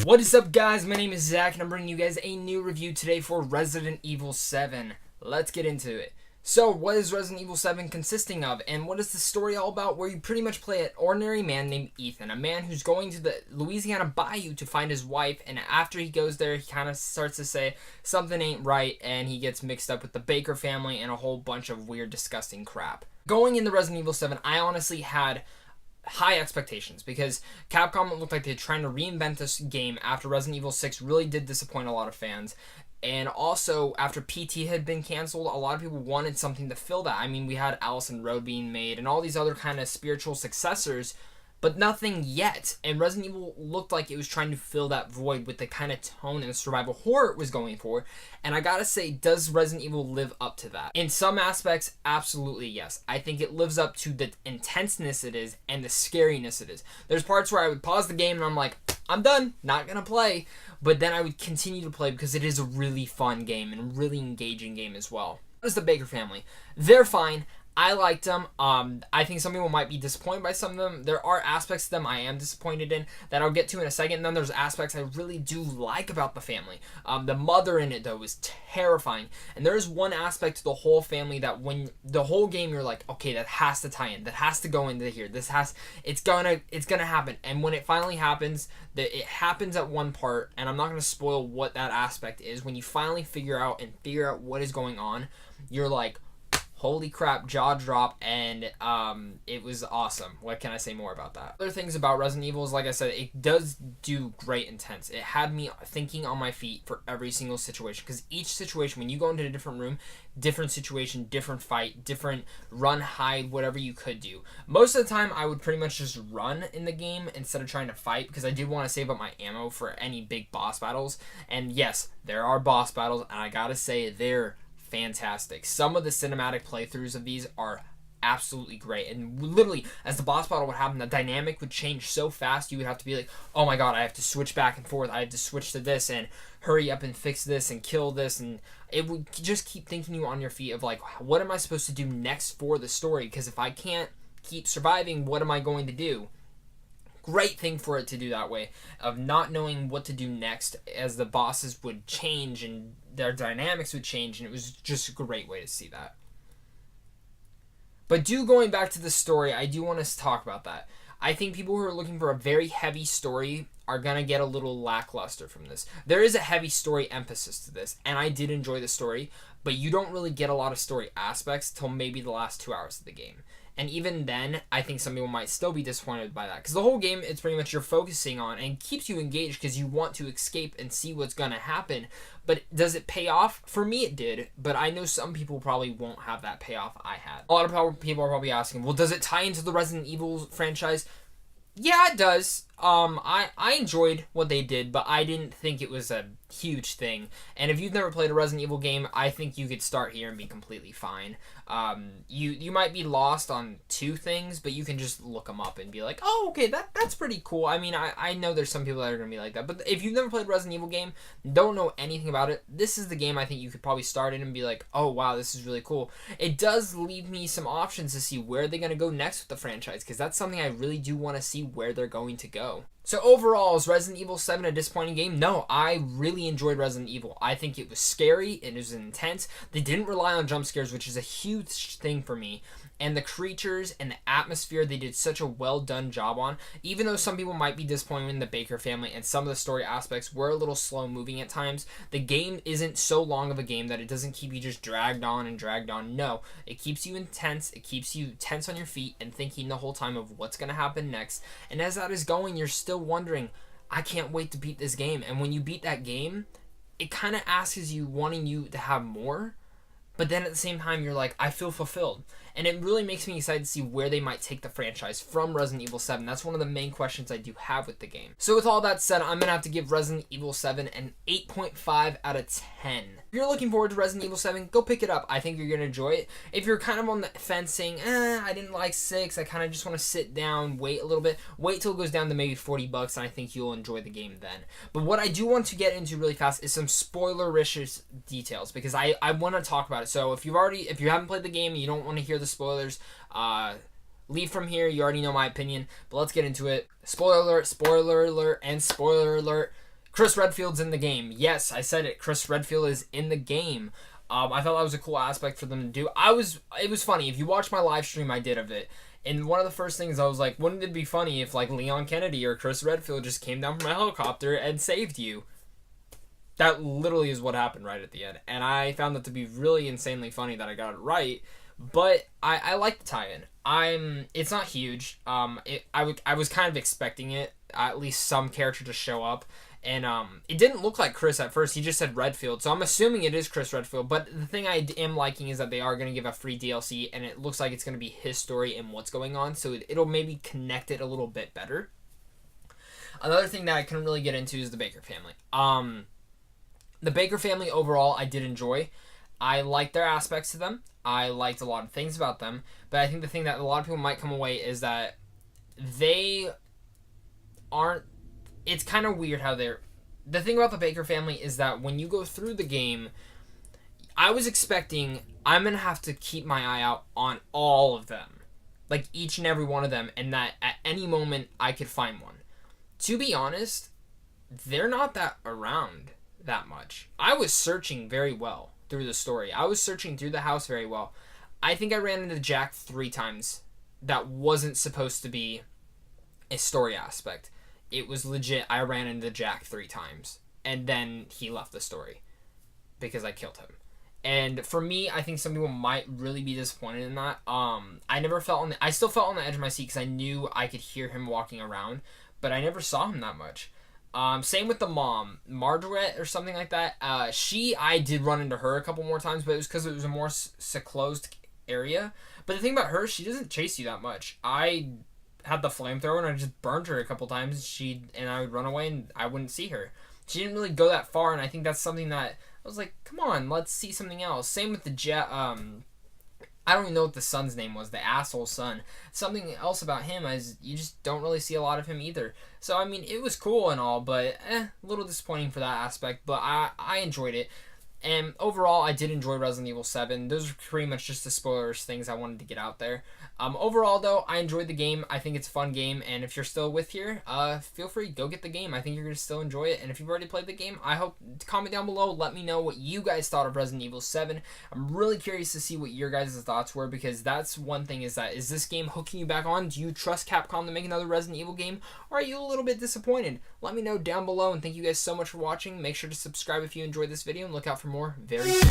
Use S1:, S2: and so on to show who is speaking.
S1: What is up, guys? My name is Zach and I'm bringing you guys a new review today for Resident Evil 7. Let's get into it. So, what is Resident Evil 7 consisting of, and what is the story all about? Where you pretty much play an ordinary man named Ethan, a man who's going to the Louisiana bayou to find his wife, and after he goes there, he kind of starts to say something ain't right, and he gets mixed up with the Baker family and a whole bunch of weird, disgusting crap. Going into Resident Evil 7, I honestly had high expectations because Capcom looked like they're trying to reinvent this game after Resident Evil 6 really did disappoint a lot of fans. And also, after PT had been canceled, a lot of people wanted something to fill that. I mean, we had Allison Road being made and all these other kind of spiritual successors, but nothing yet. And Resident Evil looked like it was trying to fill that void with the kind of tone and survival horror it was going for. And I gotta say, does Resident Evil live up to that? In some aspects, absolutely yes. I think it lives up to the intenseness it is and the scariness it is. There's parts where I would pause the game and I'm like, I'm done, not gonna play. But then I would continue to play because it is a really fun game and a really engaging game as well. What is the Baker family? They're fine. I liked them. I think some people might be disappointed by some of them. There are aspects of them I am disappointed in that I'll get to in a second. And then there's aspects I really do like about the family. The mother in it, though, is terrifying. And there's one aspect to the whole family that when the whole game you're like, okay, that has to tie in. That has to go into here. It's gonna happen. And when it finally happens, it happens at one part. And I'm not gonna spoil what that aspect is. When you finally figure out what is going on, you're like, holy crap, jaw drop, and it was awesome. What can I say more about that? Other things about Resident Evil is, like I said, it does do great intense. It had me thinking on my feet for every single situation, because each situation, when you go into a different room, different situation, different fight, different run, hide, whatever you could do. Most of the time, I would pretty much just run in the game instead of trying to fight, because I did want to save up my ammo for any big boss battles. And yes, there are boss battles, and I gotta say, they're fantastic. Some of the cinematic playthroughs of these are absolutely great, and literally as the boss battle would happen, the dynamic would change so fast. You would have to be like, oh my god, I have to switch back and forth, I have to switch to this and hurry up and fix this and kill this, and it would just keep thinking you on your feet of like, what am I supposed to do next for the story? Because if I can't keep surviving, what am I going to do? Great thing for it to do that way, of not knowing what to do next as the bosses would change and their dynamics would change, and it was just a great way to see that. But going back to the story, I do want to talk about that. I think people who are looking for a very heavy story are going to get a little lackluster from this. There is a heavy story emphasis to this, and I did enjoy the story, but you don't really get a lot of story aspects till maybe the last 2 hours of the game. And even then, I think some people might still be disappointed by that. Because the whole game, it's pretty much you're focusing on and keeps you engaged because you want to escape and see what's going to happen. But does it pay off? For me, it did. But I know some people probably won't have that payoff I had. A lot of people are probably asking, well, does it tie into the Resident Evil franchise? Yeah, it does. I enjoyed what they did, but I didn't think it was a huge thing. And if you've never played a Resident Evil game, I think you could start here and be completely fine. You might be lost on two things, but you can just look them up and be like, oh, okay, that's pretty cool. I mean, I know there's some people that are going to be like that, but if you've never played a Resident Evil game, don't know anything about it, this is the game I think you could probably start in and be like, oh, wow, this is really cool. It does leave me some options to see where they're going to go next with the franchise, because that's something I really do want to see where they're going to go. So overall, is Resident Evil 7 a disappointing game? No, I really enjoyed Resident Evil. I think it was scary, it was intense. They didn't rely on jump scares, which is a huge thing for me. And the creatures and the atmosphere, they did such a well done job on. Even though some people might be disappointed in the Baker family and some of the story aspects were a little slow moving at times, the game isn't so long of a game that it doesn't keep you just dragged on and dragged on. No, it keeps you intense, it keeps you tense on your feet and thinking the whole time of what's going to happen next. And as that is going, you're still wondering, I can't wait to beat this game. And when you beat that game, it kind of asks you, wanting you to have more. But then at the same time, you're like, I feel fulfilled. And it really makes me excited to see where they might take the franchise from Resident Evil 7. That's one of the main questions I do have with the game. So with all that said, I'm going to have to give Resident Evil 7 an 8.5 out of 10. If you're looking forward to Resident Evil 7, go pick it up. I think you're going to enjoy it. If you're kind of on the fence saying, I didn't like 6, I kind of just want to sit down, wait a little bit, wait till it goes down to maybe $40, and I think you'll enjoy the game then. But what I do want to get into really fast is some spoiler-rich details, because I want to talk about it. So if you haven't played the game and you don't want to hear the spoilers, leave from here. You already know my opinion, but let's get into it. Spoiler alert, and spoiler alert. Chris Redfield's in the game. Yes, I said it. Chris Redfield is in the game. I thought that was a cool aspect for them to do. It was funny. If you watch my live stream I did of it, and one of the first things I was like, wouldn't it be funny if like Leon Kennedy or Chris Redfield just came down from a helicopter and saved you? That literally is what happened right at the end. And I found that to be really insanely funny that I got it right. But I like the tie-in. It's not huge. I was kind of expecting it, at least some character to show up. And it didn't look like Chris at first. He just said Redfield. So I'm assuming it is Chris Redfield. But the thing I am liking is that they are going to give a free DLC. And it looks like it's going to be his story and what's going on. So it'll maybe connect it a little bit better. Another thing that I couldn't really get into is the Baker family. The Baker family overall I did enjoy. I liked their aspects to them. I liked a lot of things about them. But I think the thing that a lot of people might come away is that they aren't... It's kind of weird how they're... The thing about the Baker family is that when you go through the game, I was expecting I'm going to have to keep my eye out on all of them. Like each and every one of them. And that at any moment I could find one. To be honest, they're not that around that much. I was searching very well through the story. I was searching through the house very well. I think I ran into Jack 3 times. That wasn't supposed to be a story aspect. It was legit. I ran into Jack 3 times. And then he left the story. Because I killed him. And for me, I think some people might really be disappointed in that. I still felt on the edge of my seat because I knew I could hear him walking around. But I never saw him that much. Same with the mom, Margaret or something like that. I did run into her a couple more times, but it was because it was a more closed area. But the thing about her, she doesn't chase you that much. I had the flamethrower and I just burned her a couple times. And I would run away and I wouldn't see her. She didn't really go that far, and I think that's something that I was like, come on, let's see something else. Same with the I don't even know what the son's name was, the asshole son. Something else about him is you just don't really see a lot of him either. So, I mean, it was cool and all, but a little disappointing for that aspect. But I enjoyed it. And overall, I did enjoy Resident Evil 7. Those are pretty much just the spoilers things I wanted to get out there. Overall, though, I enjoyed the game. I think it's a fun game. And if you're still with here, feel free, go get the game. I think you're going to still enjoy it. And if you've already played the game, I hope, comment down below. Let me know what you guys thought of Resident Evil 7. I'm really curious to see what your guys' thoughts were, because that's one thing is this game hooking you back on? Do you trust Capcom to make another Resident Evil game? Or are you a little bit disappointed? Let me know down below. And thank you guys so much for watching. Make sure to subscribe if you enjoyed this video and look out for more very soon.